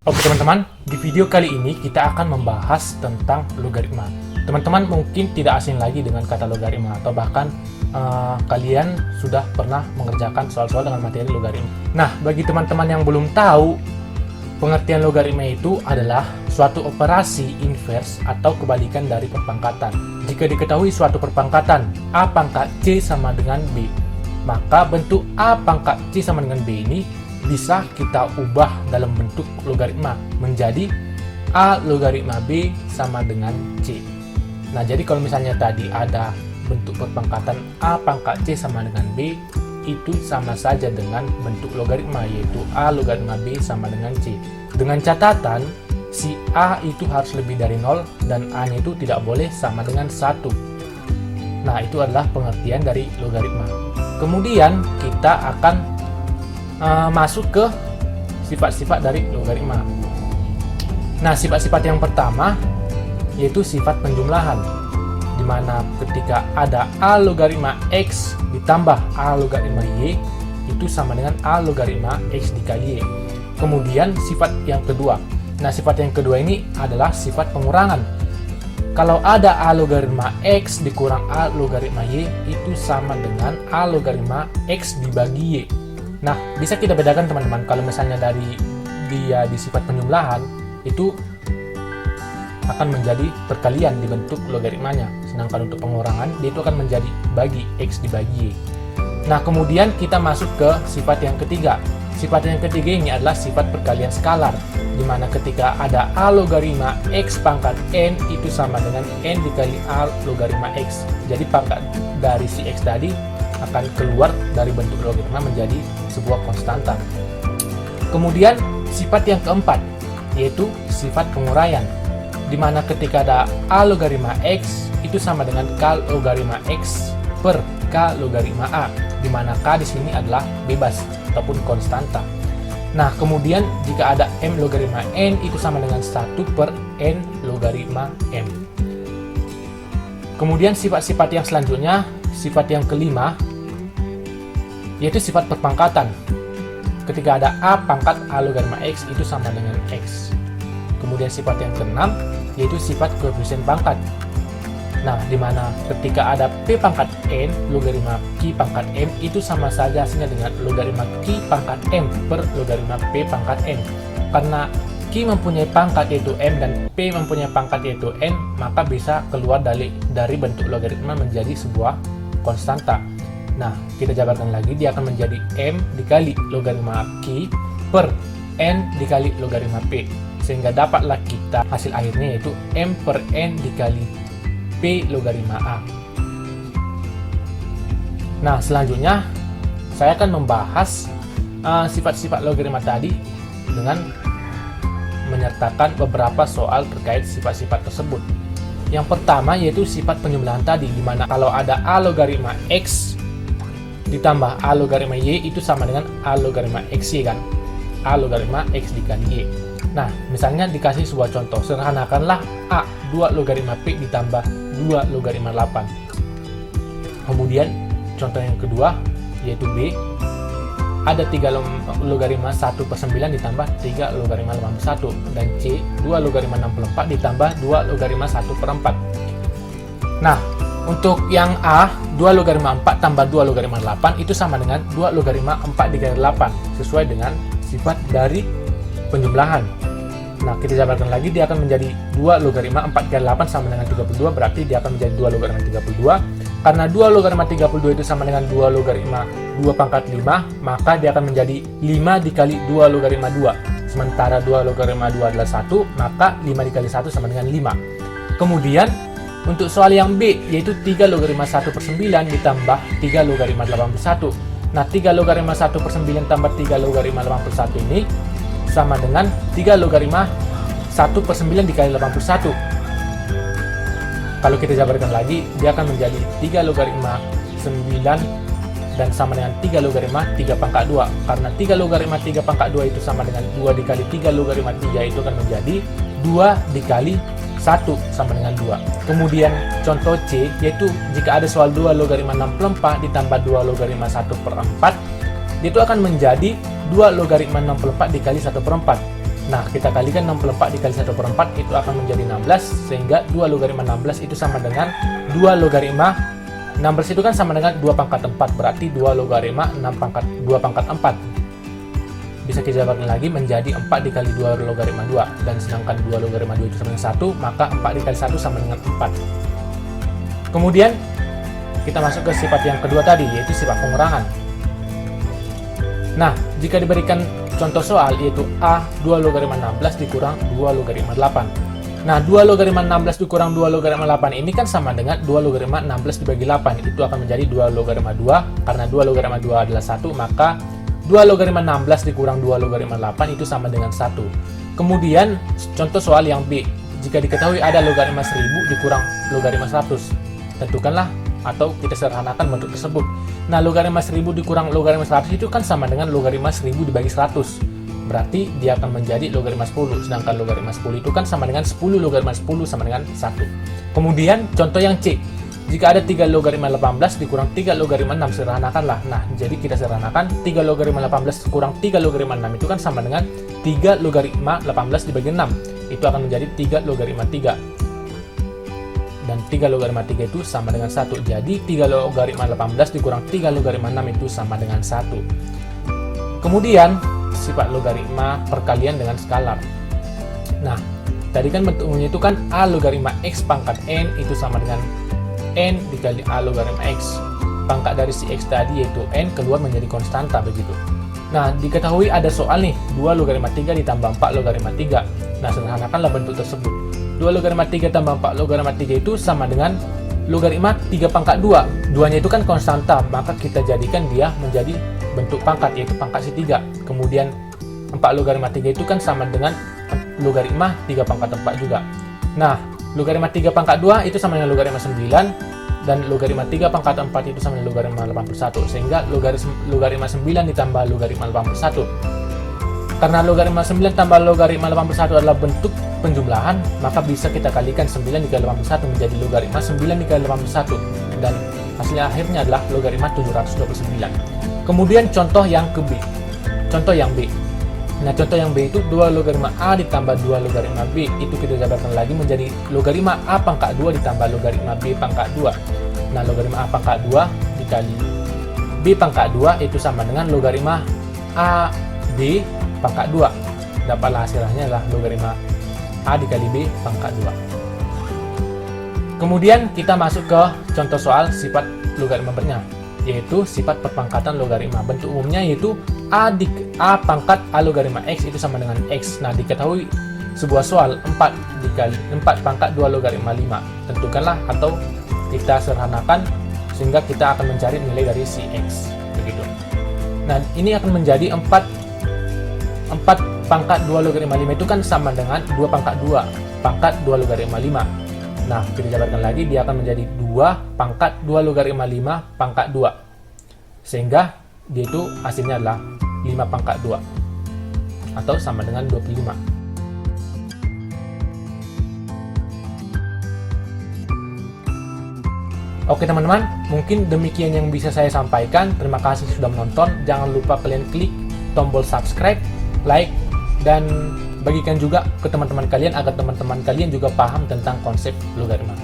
Oke teman-teman, di video kali ini kita akan membahas tentang logaritma. Teman-teman mungkin tidak asing lagi dengan kata logaritma, atau bahkan kalian sudah pernah mengerjakan soal-soal dengan materi logaritma. Nah, bagi teman-teman yang belum tahu, pengertian logaritma itu adalah suatu operasi inverse atau kebalikan dari perpangkatan. Jika diketahui suatu perpangkatan A pangkat C sama dengan B, maka bentuk A pangkat C sama dengan B ini bisa kita ubah dalam bentuk logaritma menjadi A logaritma B sama dengan C. Nah, jadi kalau misalnya tadi ada bentuk perpangkatan A pangkat C sama dengan B, itu sama saja dengan bentuk logaritma, yaitu A logaritma B sama dengan C. Dengan catatan, si A itu harus lebih dari 0 dan A-nya itu tidak boleh sama dengan 1. Nah, itu adalah pengertian dari logaritma. Kemudian kita akan masuk ke sifat-sifat dari logaritma. Nah, sifat-sifat yang pertama yaitu sifat penjumlahan, di mana ketika ada A logaritma X ditambah A logaritma Y itu sama dengan A logaritma X dikali Y. Kemudian sifat yang kedua. Nah, sifat yang kedua ini adalah sifat pengurangan. Kalau ada A logaritma X dikurang A logaritma Y itu sama dengan A logaritma X dibagi Y. Nah, bisa kita bedakan teman-teman, kalau misalnya dari dia di sifat penjumlahan itu akan menjadi perkalian di bentuk logaritmanya, sedangkan untuk pengurangan dia itu akan menjadi bagi X dibagi Y. Nah, kemudian kita masuk ke sifat yang ketiga. Sifat yang ketiga ini adalah sifat perkalian skalar, di mana ketika ada A logaritma X pangkat N itu sama dengan N dikali A logaritma X. Jadi pangkat dari si X tadi akan keluar dari bentuk logaritma menjadi sebuah konstanta. Kemudian sifat yang keempat yaitu sifat penguraian, di mana ketika ada A logaritma X itu sama dengan K logaritma X per K logaritma A, di mana K di sini adalah bebas ataupun konstanta. Nah, kemudian jika ada M logaritma N itu sama dengan 1 per N logaritma M. Kemudian sifat-sifat yang selanjutnya, sifat yang kelima yaitu sifat perpangkatan. Ketika ada A pangkat A logaritma X itu sama dengan X. Kemudian sifat yang keenam yaitu sifat koefisien pangkat. Nah, di mana ketika ada P pangkat N logaritma Q pangkat M itu sama saja hasilnya dengan logaritma Q pangkat M per logaritma P pangkat N. Karena Q mempunyai pangkat yaitu M dan P mempunyai pangkat yaitu N, maka bisa keluar dari bentuk logaritma menjadi sebuah konstanta. Nah, kita jabarkan lagi, dia akan menjadi M dikali logaritma Q per N dikali logaritma P, sehingga dapatlah kita hasil akhirnya yaitu M per N dikali P logaritma A. Nah, selanjutnya saya akan membahas sifat-sifat logaritma tadi dengan menyertakan beberapa soal terkait sifat-sifat tersebut. Yang pertama yaitu sifat penjumlahan tadi, di mana kalau ada A logaritma X ditambah A logaritma Y itu sama dengan A logaritma XY kan, A logaritma X dikali Y. Nah, misalnya dikasih sebuah contoh, sederhanakanlah A 2 logaritma P ditambah 2 logaritma 8. Kemudian contoh yang kedua yaitu B, ada 3 logaritma 1 per 9 ditambah 3 logaritma 81, dan C 2 logaritma 64 ditambah 2 logaritma 1 per 4. Nah, untuk yang A, 2 logaritma 4 tambah 2 logaritma 8 itu sama dengan 2 logaritma 4 dikali 8, sesuai dengan sifat dari penjumlahan. Nah, kita jabarkan lagi, dia akan menjadi 2 logaritma 4 dikali 8 sama dengan 32, berarti dia akan menjadi 2 logaritma 32. Karena 2 logaritma 32 itu sama dengan 2 logaritma 2 pangkat 5, maka dia akan menjadi 5 dikali 2 logaritma 2. Sementara 2 logaritma 2 adalah 1, maka 5 dikali 1 sama dengan 5. Kemudian untuk soal yang B, yaitu 3 logaritma 1 per 9 ditambah 3 logaritma 81. Nah, 3 logaritma 1 per 9 tambah 3 logaritma 81 ini sama dengan 3 logaritma 1 per 9 dikali 81. Kalau kita jabarkan lagi, dia akan menjadi 3 logaritma 9 dan sama dengan 3 logaritma 3 pangkat 2. Karena 3 logaritma 3 pangkat 2 itu sama dengan 2 dikali 3 logaritma 3, itu akan menjadi 2 dikali 1 sama dengan 2. Kemudian contoh C, yaitu jika ada soal 2 logaritma 64 ditambah 2 logaritma 1 per 4, itu akan menjadi 2 logaritma 64 dikali 1 per 4. Nah, kita kalikan 64 dikali 1/4 itu akan menjadi 16, sehingga 2 logaritma 16 itu sama dengan 2 logaritma 16 itu kan sama dengan 2 pangkat 4, berarti 2 logaritma 2 pangkat 4. Bisa kita jabarkan lagi menjadi 4 dikali 2 logaritma 2, dan sedangkan 2 logaritma 2 itu sama dengan 1, maka 4 dikali 1 sama dengan 4. Kemudian, kita masuk ke sifat yang kedua tadi, yaitu sifat pengurangan. Nah, jika diberikan contoh soal, yaitu A 2 logaritma 16 dikurang 2 logaritma 8. Nah, 2 logaritma 16 dikurang 2 logaritma 8 ini kan sama dengan 2 logaritma 16 dibagi 8. Itu akan menjadi 2 logaritma 2. Karena 2 logaritma 2 adalah 1, maka 2 logaritma 16 dikurang 2 logaritma 8 itu sama dengan 1. Kemudian, contoh soal yang B. Jika diketahui ada logaritma 1000 dikurang logaritma 100. Tentukanlah atau kita sederhanakan bentuk tersebut. Nah, logaritma 1000 dikurang logaritma 100 itu kan sama dengan logaritma 1000 dibagi 100. Berarti dia akan menjadi logaritma 10. Sedangkan logaritma 10 itu kan sama dengan 10 logaritma 10 sama dengan 1. Kemudian, contoh yang C. Jika ada 3 logaritma 18 dikurang 3 logaritma 6, sederhanakanlah. Nah, jadi kita sederhanakan 3 logaritma 18 kurang 3 logaritma 6 itu kan sama dengan 3 logaritma 18 dibagi 6. Itu akan menjadi 3 logaritma 3. Dan 3 logaritma 3 itu sama dengan 1. Jadi 3 logaritma 18 dikurang 3 logaritma 6 itu sama dengan 1. Kemudian, sifat logaritma perkalian dengan skalar. Nah, tadi kan bentuknya itu kan A logaritma X pangkat N itu sama dengan N dikali A logaritma X. Pangkat dari si X tadi yaitu N keluar menjadi konstanta begitu. Nah, diketahui ada soal nih, 2 logaritma 3 ditambah 4 logaritma 3. Nah, sederhanakanlah bentuk tersebut. 2 logaritma 3 tambah 4 logaritma 3 itu sama dengan logaritma 3 pangkat 2. Duanya itu kan konstanta, maka kita jadikan dia menjadi bentuk pangkat, yaitu pangkat si 3. Kemudian 4 logaritma 3 itu kan sama dengan logaritma 3 pangkat 4 juga. Nah, logaritma 3 pangkat 2 itu sama dengan logaritma 9, dan logaritma 3 pangkat 4 itu sama dengan logaritma 81. Sehingga logaritma 9 ditambah logaritma 81. Karena logaritma 9 tambah logaritma 81 adalah bentuk penjumlahan, maka bisa kita kalikan 9 dikali 81 menjadi logaritma 9 dikali 81, dan hasilnya akhirnya adalah logaritma 729. Kemudian contoh yang ke B. Contoh yang B. Nah, contoh yang B itu 2 logaritma A ditambah 2 logaritma B. Itu kita jabarkan lagi menjadi logaritma A pangkat 2 ditambah logaritma B pangkat 2. Nah, logaritma A pangkat 2 dikali B pangkat 2 itu sama dengan logaritma A B pangkat 2. Dapatlah hasilnya adalah logaritma A dikali B pangkat 2. Kemudian kita masuk ke contoh soal sifat logaritma berikutnya, yaitu sifat perpangkatan logaritma. Bentuk umumnya yaitu A pangkat A logaritma X itu sama dengan X. Nah, diketahui sebuah soal 4 dikali 4 pangkat 2 logaritma 5. Tentukanlah atau kita sederhanakan sehingga kita akan mencari nilai dari si X. Begitu. Nah, ini akan menjadi 4 pangkat 2 logaritma 5 itu kan sama dengan 2 pangkat 2 pangkat 2 logaritma 5. Nah, kita jabarkan lagi, dia akan menjadi 2 pangkat 2 logaritma 5 pangkat 2. Sehingga dia itu hasilnya adalah 5 pangkat 2 atau sama dengan 25. Oke teman-teman, mungkin demikian yang bisa saya sampaikan. Terima kasih sudah menonton. Jangan lupa kalian klik tombol subscribe, like, dan bagikan juga ke teman-teman kalian agar teman-teman kalian juga paham tentang konsep logaritma.